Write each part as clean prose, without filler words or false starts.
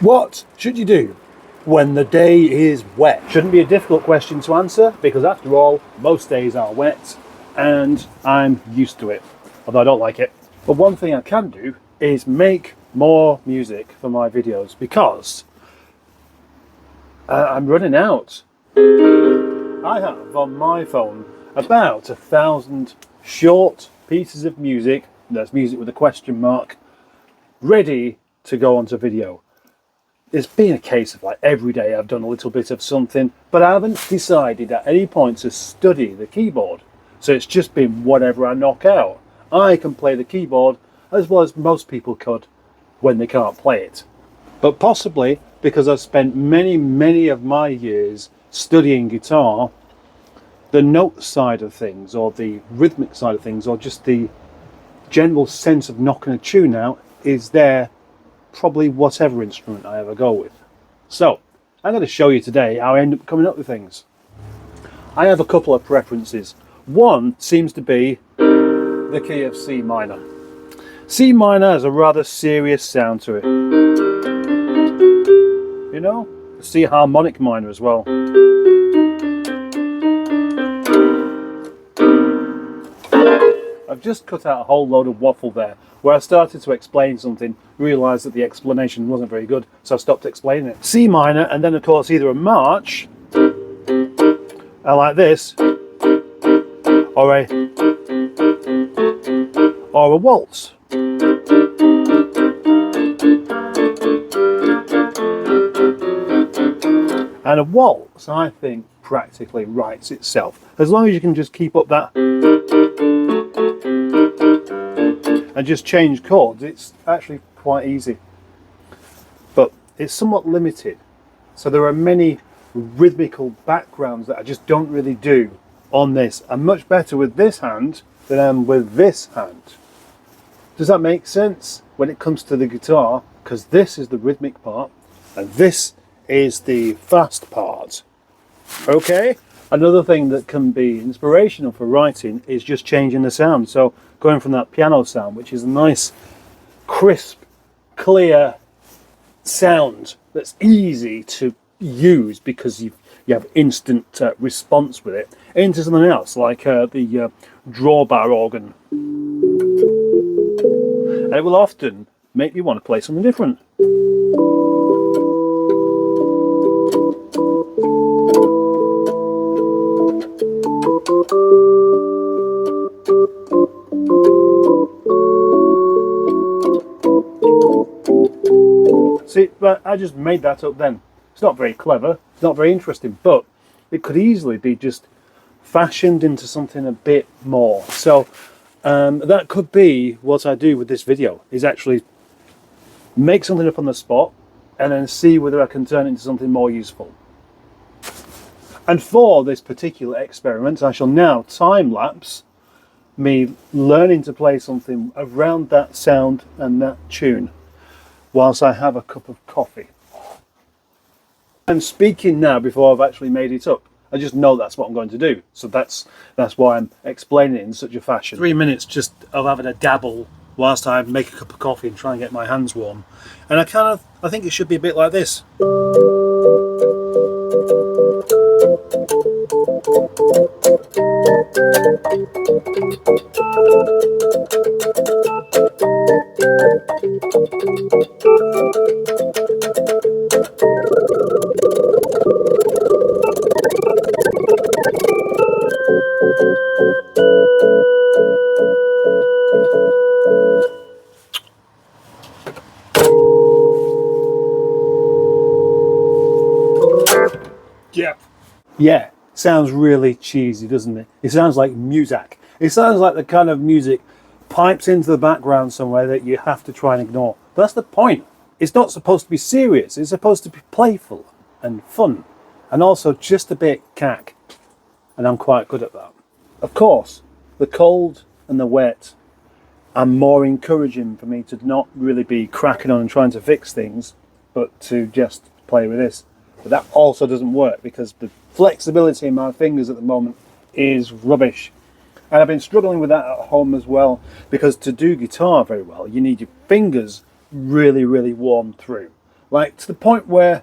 What should you do when the day is wet? Shouldn't be a difficult question to answer because after all, most days are wet and I'm used to it, although I don't like it. But one thing I can do is make more music for my videos because I'm running out. I have on my phone about 1,000 short pieces of music, that's music with a question mark, ready to go onto video. It's been a case of like every day I've done a little bit of something, but I haven't decided at any point to study the keyboard. So it's just been whatever I knock out. I can play the keyboard as well as most people could when they can't play it. But possibly because I've spent many of my years studying guitar, the note side of things or the rhythmic side of things or just the general sense of knocking a tune out is there probably whatever instrument I ever go with. So I'm going to show you today how I end up coming up with things. I have a couple of preferences. One seems to be the key of C minor. C minor has a rather serious sound to it. You know, C harmonic minor as well. I've just cut out a whole load of waffle there, where I started to explain something, realised that the explanation wasn't very good, so I stopped explaining it. C minor, and then of course either a march, like this, or a waltz. And a waltz, I think, practically writes itself. As long as you can just keep up that and just change chords, it's actually quite easy. But it's somewhat limited. So there are many rhythmical backgrounds that I just don't really do on this. I'm much better with this hand than I am with this hand. Does that make sense when it comes to the guitar? Because this is the rhythmic part and this is the fast part. Okay? Another thing that can be inspirational for writing is just changing the sound. So going from that piano sound, which is a nice, crisp, clear sound that's easy to use because you have instant response with it, into something else like the drawbar organ. And it will often make me want to play something different. See, but I just made that up then. It's not very clever, it's not very interesting, but it could easily be just fashioned into something a bit more. So that could be what I do with this video, is actually make something up on the spot and then see whether I can turn it into something more useful. And for this particular experiment, I shall now time-lapse me learning to play something around that sound and that tune whilst I have a cup of coffee. I'm speaking now before I've actually made it up. I just know that's what I'm going to do. So that's why I'm explaining it in such a fashion. 3 minutes just of having a dabble whilst I make a cup of coffee and try and get my hands warm. And I think it should be a bit like this. Yeah, sounds really cheesy, doesn't it? It sounds like music. It sounds like the kind of music pipes into the background somewhere that you have to try and ignore. But that's the point. It's not supposed to be serious. It's supposed to be playful and fun and also just a bit cack. And I'm quite good at that. Of course, the cold and the wet are more encouraging for me to not really be cracking on and trying to fix things, but to just play with this. But that also doesn't work because the flexibility in my fingers at the moment is rubbish. And I've been struggling with that at home as well, because to do guitar very well, you need your fingers really warm through. like to the point where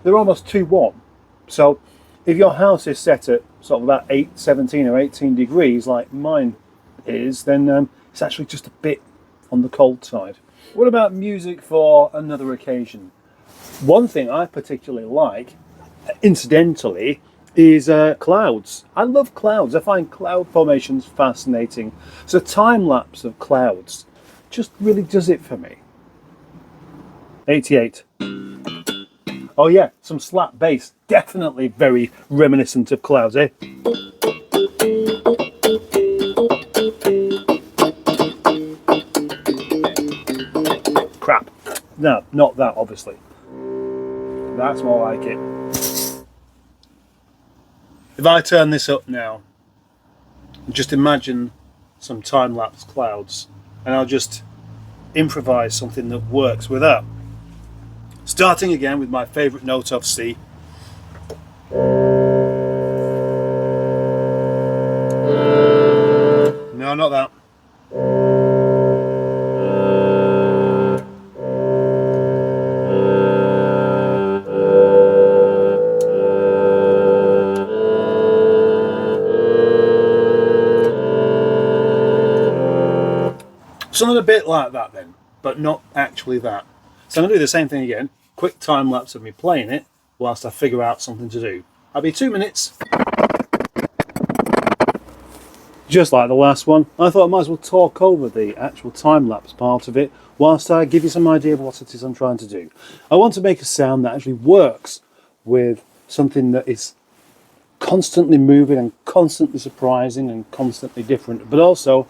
they're almost too warm. So if your house is set at sort of about 17 or 18 degrees like mine is, then it's actually just a bit on the cold side. What about music for another occasion? One thing I particularly like, incidentally, is clouds. I love clouds. I find cloud formations fascinating. So time lapse of clouds just really does it for me. 88. Oh yeah, some slap bass. Definitely very reminiscent of clouds, eh? Crap. No, not that, obviously. That's more like it. If I turn this up now, just imagine some time-lapse clouds, and I'll just improvise something that works with that. Starting again with my favourite note of C. No, not that. Something a bit like that then, but not actually that. So I'm going to do the same thing again. Quick time lapse of me playing it whilst I figure out something to do. I'll be 2 minutes. Just like the last one, I thought I might as well talk over the actual time lapse part of it whilst I give you some idea of what it is I'm trying to do. I want to make a sound that actually works with something that is constantly moving and constantly surprising and constantly different, but also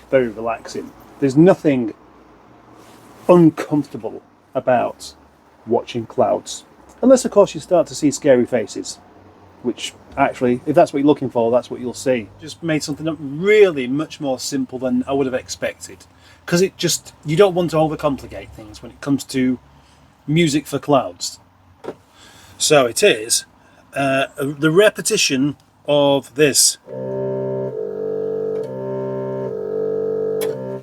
very relaxing. There's nothing uncomfortable about watching clouds, unless of course you start to see scary faces, which actually, if that's what you're looking for, that's what you'll see. Just made something up really much more simple than I would have expected, because you don't want to overcomplicate things when it comes to music for clouds. So it is the repetition of this,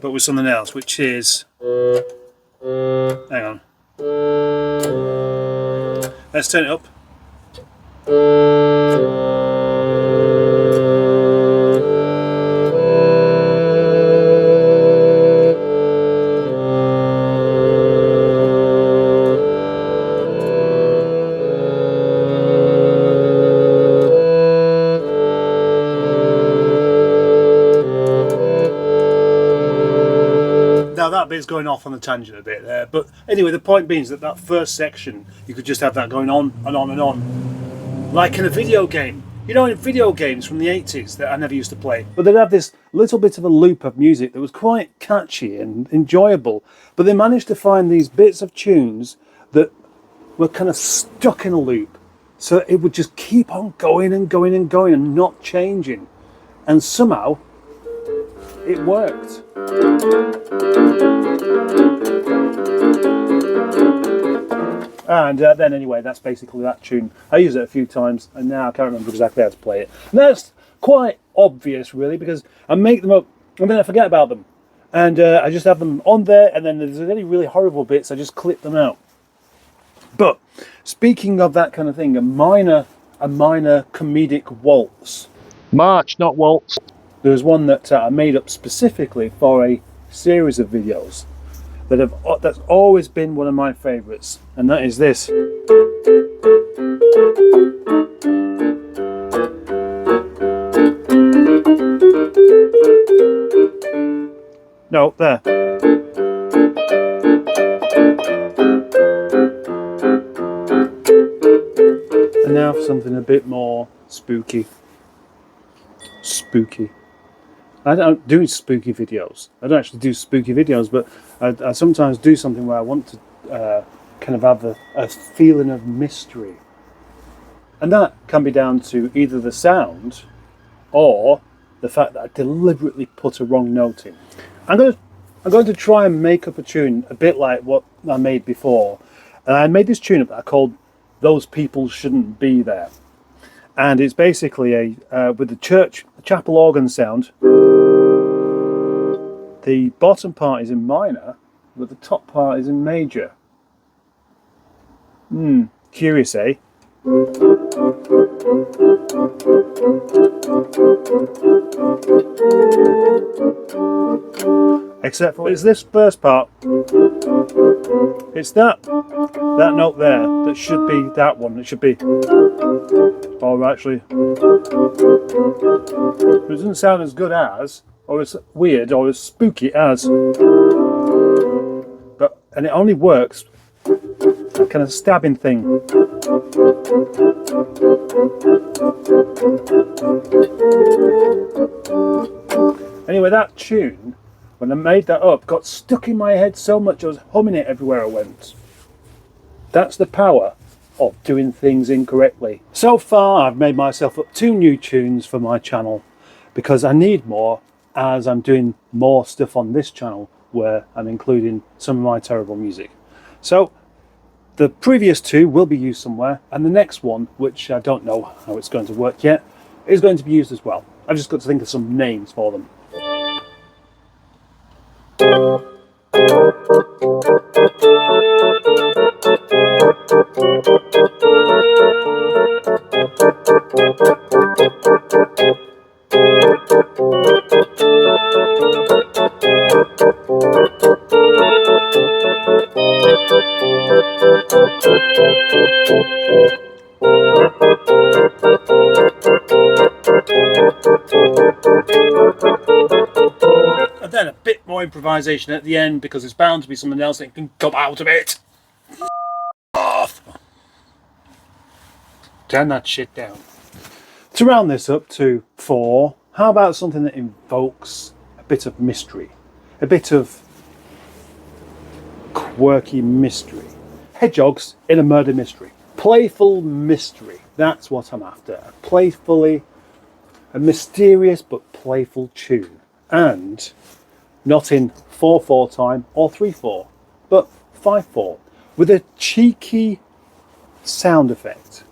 but with something else, which is, hang on, let's turn it up. Now that bit's going off on a tangent a bit there, but anyway, the point being is that first section, you could just have that going on and on and on, like in a video game. You know, in video games from the 80s that I never used to play, but they'd have this little bit of a loop of music that was quite catchy and enjoyable, but they managed to find these bits of tunes that were kind of stuck in a loop, so it would just keep on going and going and going and not changing, and somehow it worked. And then anyway, that's basically that tune. I used it a few times and now I can't remember exactly how to play it. And that's quite obvious really, because I make them up and then I forget about them. And I just have them on there, and then if there's any really horrible bits, I just clip them out. But speaking of that kind of thing, a minor comedic waltz. March, not waltz. There's one that I made up specifically for a series of videos that's always been one of my favourites, and that is this. No, there. And now for something a bit more spooky. I don't do spooky videos. I don't actually do spooky videos, but I sometimes do something where I want to kind of have a feeling of mystery. And that can be down to either the sound or the fact that I deliberately put a wrong note in. I'm going to try and make up a tune a bit like what I made before. And I made this tune up that I called "Those People Shouldn't Be There." And it's basically with the chapel organ sound. The bottom part is in minor, but the top part is in major. Curious, eh? Except for it's this first part. It's that note there that should be that one. It should be. Or actually, it doesn't sound as good as, or as weird, or as spooky as. And it only works a kind of stabbing thing. Anyway, that tune, when I made that up, got stuck in my head so much I was humming it everywhere I went. That's the power of doing things incorrectly. So far, I've made myself up 2 new tunes for my channel because I need more as I'm doing more stuff on this channel where I'm including some of my terrible music. So the previous 2 will be used somewhere, and the next one, which I don't know how it's going to work yet, is going to be used as well. I've just got to think of some names for them. And then a bit more improvisation at the end because there's bound to be something else that can come out of it. Off. Turn that shit down. To round this up to 4, how about something that invokes a bit of mystery, a bit of quirky mystery. Hedgehogs in a murder mystery. Playful mystery. That's what I'm after. A mysterious but playful tune. And not in 4/4 time or 3/4, but 5/4 with a cheeky sound effect.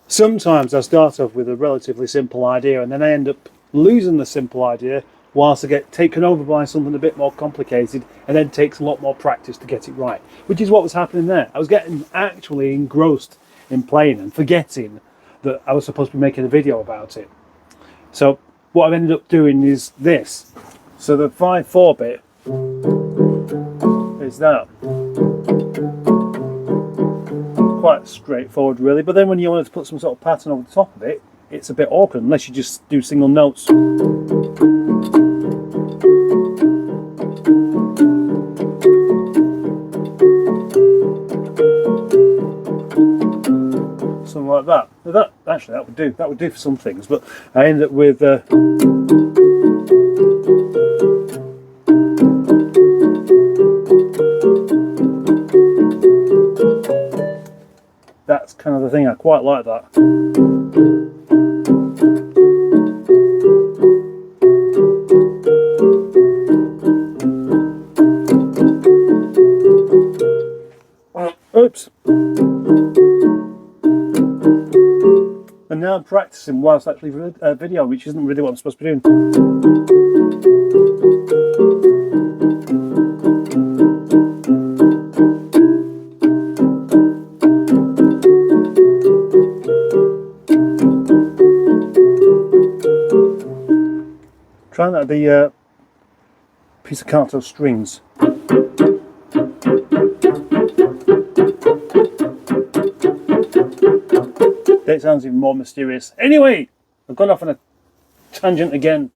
Sometimes I start off with a relatively simple idea and then I end up losing the simple idea whilst I get taken over by something a bit more complicated, and then takes a lot more practice to get it right, which is what was happening there. I was getting actually engrossed in playing and forgetting that I was supposed to be making a video about it. So what I've ended up doing is this. So the 5/4 bit is that. Quite straightforward really, but then when you want to put some sort of pattern over the top of it, it's a bit awkward unless you just do single notes. Something like that. Now that would do for some things, but I end up with that's kind of the thing. I quite like that. Oops. And now I'm practicing whilst actually video, which isn't really what I'm supposed to be doing. Trying that the pizzicato strings. It sounds even more mysterious. Anyway, I've gone off on a tangent again.